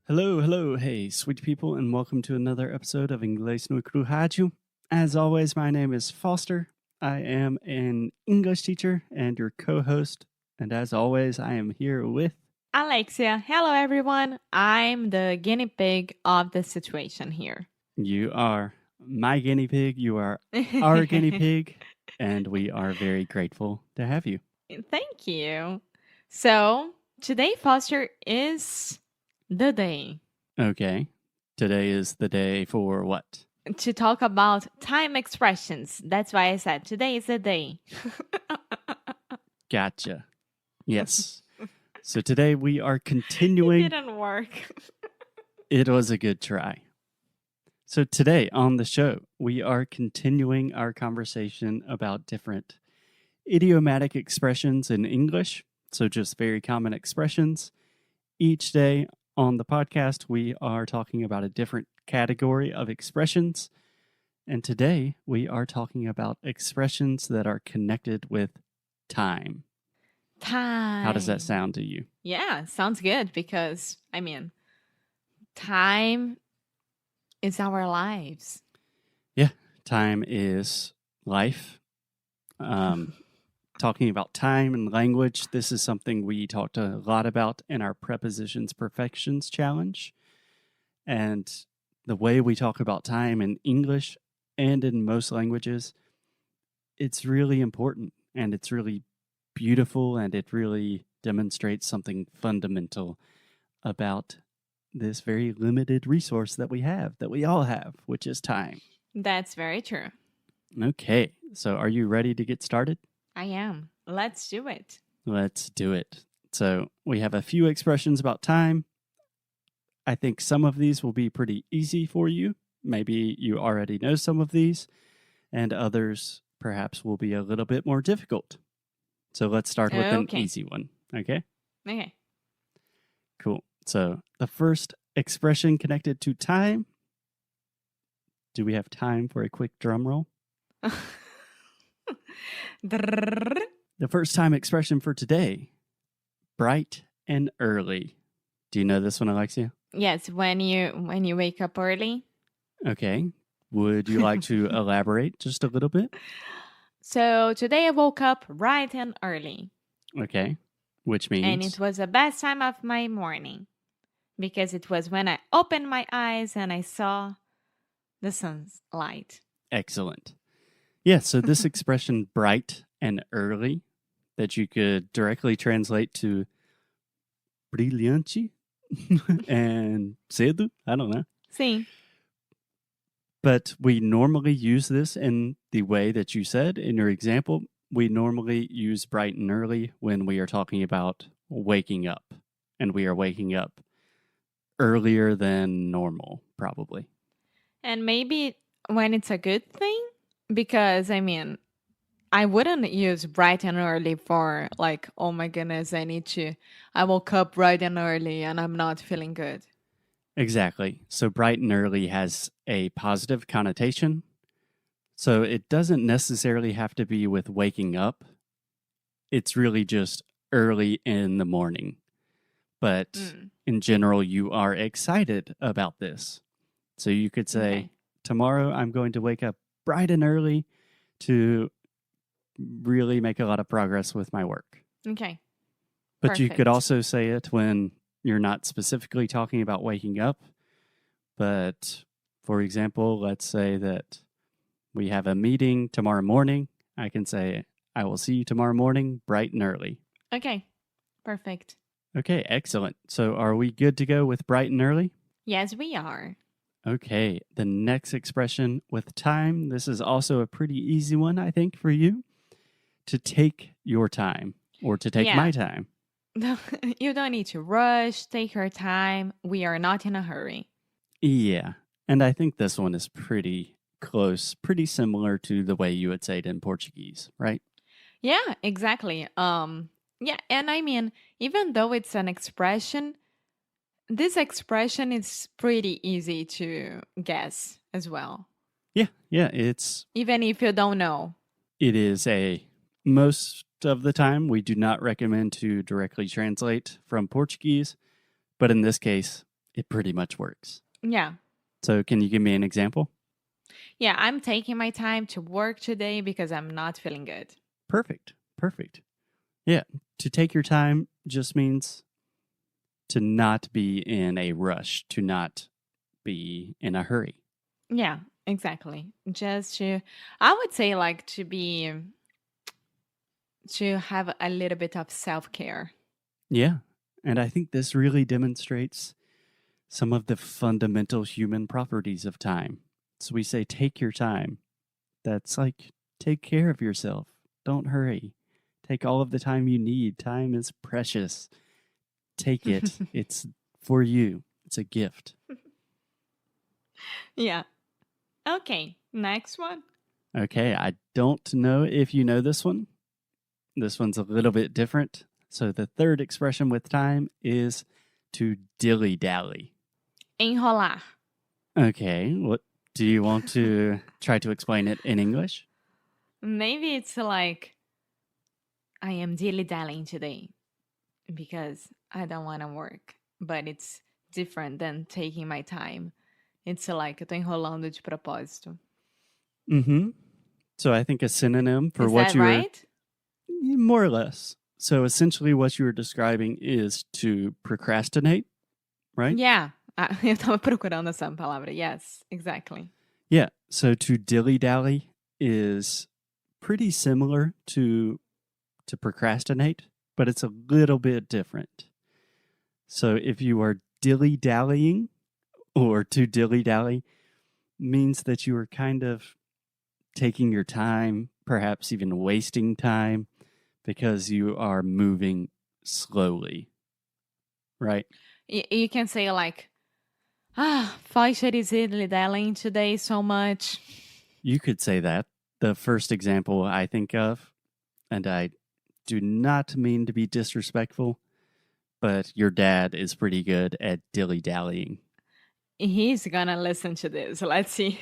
Hello, hello, hey, sweet people, and welcome to another episode of Inglês no Rádio. As always, my name is Foster. I am an English teacher and your co-host, and as always, I am here with Alexia. Hello, everyone. I'm the guinea pig of the situation here. You are my guinea pig, you are our guinea pig, and we are very grateful to have you. Thank you. So, today, Foster, is the day Okay, today is the day for what? to talk about time expressions. That's why I said today is the day. Gotcha. Yes. So today we are continuing. It didn't work. It was a good try. So today on the show, we are continuing our conversation about different idiomatic expressions in English. So just very common expressions. Each day on the podcast, we are talking about a different category of expressions. And today we are talking about expressions that are connected with time. Time. How does that sound to you? Yeah, sounds good because, time is our lives. Yeah, time is life. Talking about time and language, this is something we talked a lot about in our Prepositions Perfections Challenge. And the way we talk about time in English and in most languages, it's really important and it's really beautiful and it really demonstrates something fundamental about this very limited resource that we have, that we all have, which is time. That's very true. Okay, so are you ready to get started? I am. Let's do it. Let's do it. So we have a few expressions about time. I think some of these will be pretty easy for you. Maybe you already know some of these, and others perhaps will be a little bit more difficult. So let's start with an easy one, okay? Okay. Cool. So the first expression connected to time. Do we have time for a quick drum roll? The first time expression for today, bright and early. Do you know this one, Alexia? Yes, when you wake up early. Okay. Would you like to elaborate just a little bit? So today I woke up bright and early. Okay. Which means? And it was the best time of my morning because it was when I opened my eyes and I saw the sun's light. Excellent. Yeah, so this expression bright and early that you could directly translate to brilhante and cedo, I don't know. Sim. But we normally use this in the way that you said in your example. We normally use bright and early when we are talking about waking up. And we are waking up earlier than normal, probably. And maybe when it's a good thing, because, I wouldn't use bright and early for like, oh my goodness, I woke up bright and early and I'm not feeling good. Exactly. So bright and early has a positive connotation. So it doesn't necessarily have to be with waking up. It's really just early in the morning. But in general, you are excited about this. So you could say, tomorrow I'm going to wake up bright and early to really make a lot of progress with my work. Okay. But Perfect. you could also say it when you're not specifically talking about waking up. But for example, let's say that we have a meeting tomorrow morning. I can say, I will see you tomorrow morning, bright and early. Okay. Perfect. Okay, excellent. So are we good to go with bright and early? Yes, we are. Okay, the next expression with time. This is also a pretty easy one, I think, for you. To take your time or to take my time. You don't need to rush. Take your time. We are not in a hurry. Yeah, and I think this one is pretty close, pretty similar to the way you would say it in Portuguese, right? Yeah, exactly. Yeah, and even though it's an expression, this expression is pretty easy to guess as well. Yeah, it's... Even if you don't know. It is most of the time, we do not recommend to directly translate from Portuguese, but in this case, it pretty much works. Yeah. So can you give me an example? Yeah, I'm taking my time to work today because I'm not feeling good. Perfect. Yeah, to take your time just means to not be in a rush, to not be in a hurry. Yeah, exactly. I would say like to have a little bit of self-care. Yeah, and I think this really demonstrates some of the fundamental human properties of time. So we say, take your time. That's like, take care of yourself. Don't hurry. Take all of the time you need. Time is precious. Take it. It's for you. It's a gift. Yeah. Okay, next one. Okay, I don't know if you know this one. This one's a little bit different. So the third expression with time is to dilly-dally. Enrolar. Okay, what do you want to try to explain it in English? Maybe it's like, I am dilly-dallying today because I don't want to work. But it's different than taking my time. It's like, eu tô enrolando de propósito. Mm-hmm. So I think a synonym for Is what that you right? were... More or less. So essentially what you were describing is to procrastinate, right? Yeah. Eu tava procurando essa palavra. Yes, exactly. Yeah, so to dilly-dally is pretty similar to procrastinate, but it's a little bit different. So if you are dilly-dallying, or to dilly-dally, means that you are kind of taking your time, perhaps even wasting time, because you are moving slowly, right? You can say like, Faixa is dilly-dallying today so much. You could say that. The first example I think of, and I do not mean to be disrespectful, but your dad is pretty good at dilly-dallying. He's gonna listen to this. Let's see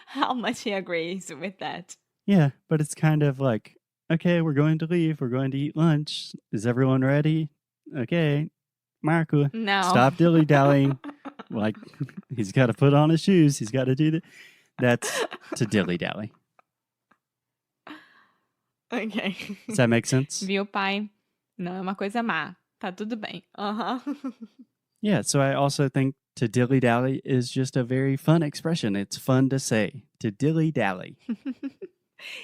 how much he agrees with that. Yeah, but it's kind of like, okay, we're going to leave. We're going to eat lunch. Is everyone ready? Okay, Marco, No. stop dilly-dallying. Like, he's got to put on his shoes. He's got to do that. That's to dilly-dally. Okay. Does that make sense? Viu, pai? Não é uma coisa má. Tá tudo bem. Yeah, so I also think to dilly-dally is just a very fun expression. It's fun to say, to dilly-dally.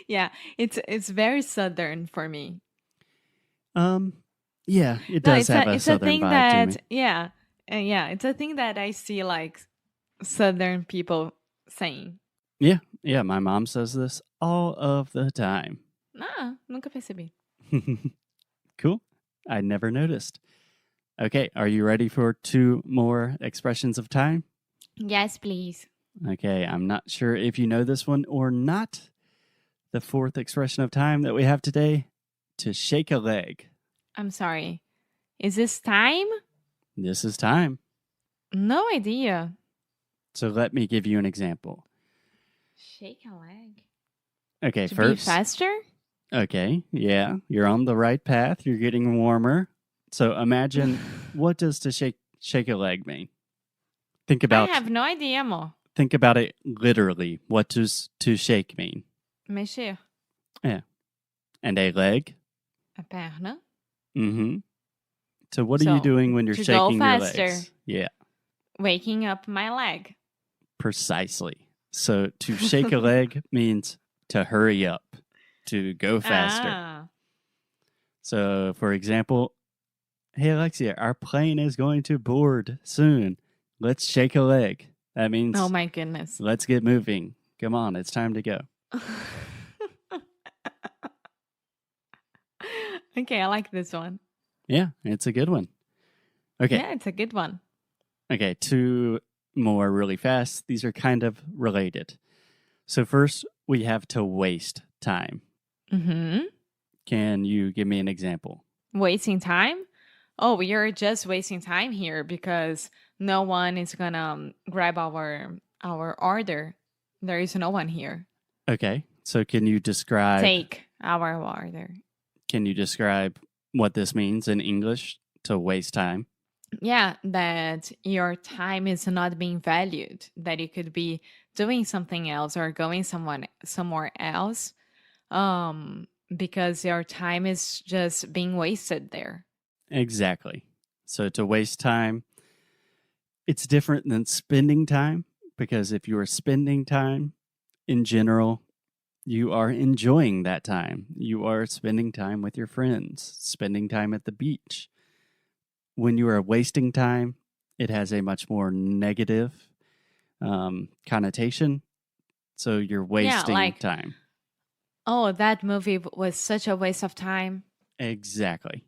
Yeah, it's very southern for me. Yeah, it does have a southern thing vibe that, to me. yeah, it's a thing that I see like southern people saying. Yeah, my mom says this all of the time. Nunca percebi. Cool. I never noticed. Okay, are you ready for 2 more expressions of time? Yes, please. Okay, I'm not sure if you know this one or not. The 4th expression of time that we have today, to shake a leg. I'm sorry. Is this time? This is time. No idea. So let me give you an example. Shake a leg. Okay, To first. be faster? Okay, yeah, you're on the right path. You're getting warmer. So imagine, what does to shake a leg mean? Think about. I have no idea, amor. Think about it literally. What does to shake mean? Mexer. Yeah, and a leg. A perna. Mm-hmm. So what are you So, doing when you're to go shaking your faster. legs? Yeah, Waking up my leg. precisely. So to shake a leg means to hurry up, to go faster. So, for example, hey, Alexia, our plane is going to board soon. Let's shake a leg. That means, Oh my goodness. let's get moving. Come on, it's time to go. Okay, I like this one. Yeah, it's a good one. Okay, Yeah, it's a good one. okay, 2 more really fast. These are kind of related. So first, we have to waste time. Mm-hmm. Can you give me an example? Wasting time? Oh, you're just wasting time here because no one is gonna grab our order. There is no one here. Okay, so can you describe... Take our order. Can you describe what this means in English, to waste time? Yeah, that your time is not being valued, that you could be doing something else or going somewhere else, because your time is just being wasted there. Exactly. So to waste time, it's different than spending time because if you are spending time in general, you are enjoying that time. You are spending time with your friends, spending time at the beach. When you are wasting time, it has a much more negative connotation. So you're Yeah, wasting like, time. oh, that movie was such a waste of time. Exactly.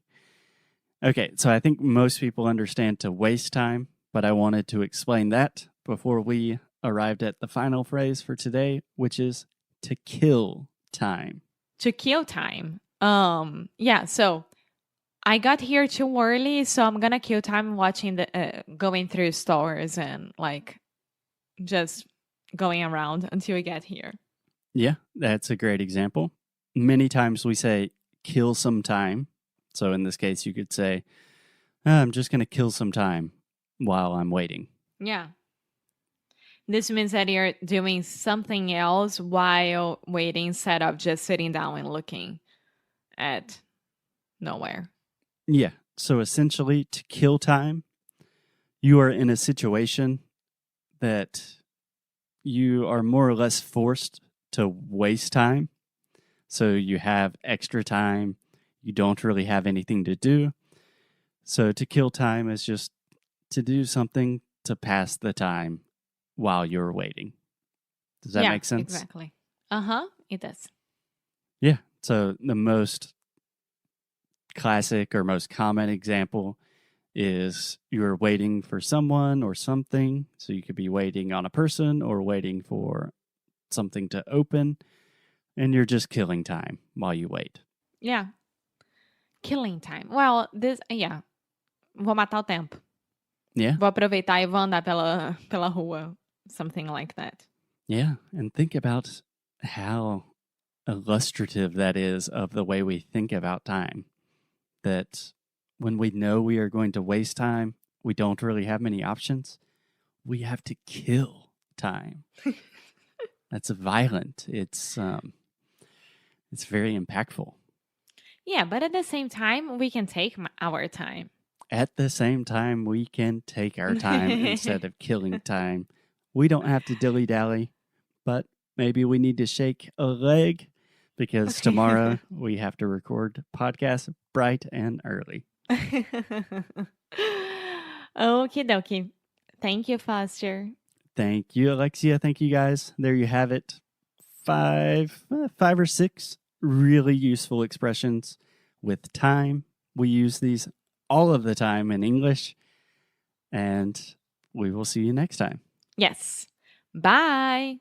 Okay, so I think most people understand to waste time, but I wanted to explain that before we arrived at the final phrase for today, which is to kill time. To kill time. Yeah, so I got here too early, so I'm gonna kill time watching going through stores and like just going around until we get here. Yeah, that's a great example. Many times we say kill some time. So in this case, you could say, I'm just going to kill some time while I'm waiting. Yeah. This means that you're doing something else while waiting instead of just sitting down and looking at nowhere. Yeah. So essentially, to kill time, you are in a situation that you are more or less forced to waste time. So you have extra time. You don't really have anything to do. So to kill time is just to do something to pass the time while you're waiting. Does that make sense? Exactly. It does. Yeah. So the most classic or most common example is you're waiting for someone or something. So you could be waiting on a person or waiting for something to open, and you're just killing time while you wait. Yeah. Killing time. Well, vou matar o tempo. Yeah. Vou aproveitar e vou andar pela rua. Something like that. Yeah. And think about how illustrative that is of the way we think about time. That when we know we are going to waste time, we don't really have many options. We have to kill time. That's violent. It's very impactful. Yeah, but at the same time, we can take our time. At the same time, we can take our time instead of killing time. We don't have to dilly-dally, but maybe we need to shake a leg because tomorrow we have to record podcast bright and early. Okie dokie. Thank you, Foster. Thank you, Alexia. Thank you, guys. There you have it. Five or six really useful expressions with time. We use these all of the time in English, and we will see you next time. Yes. Bye.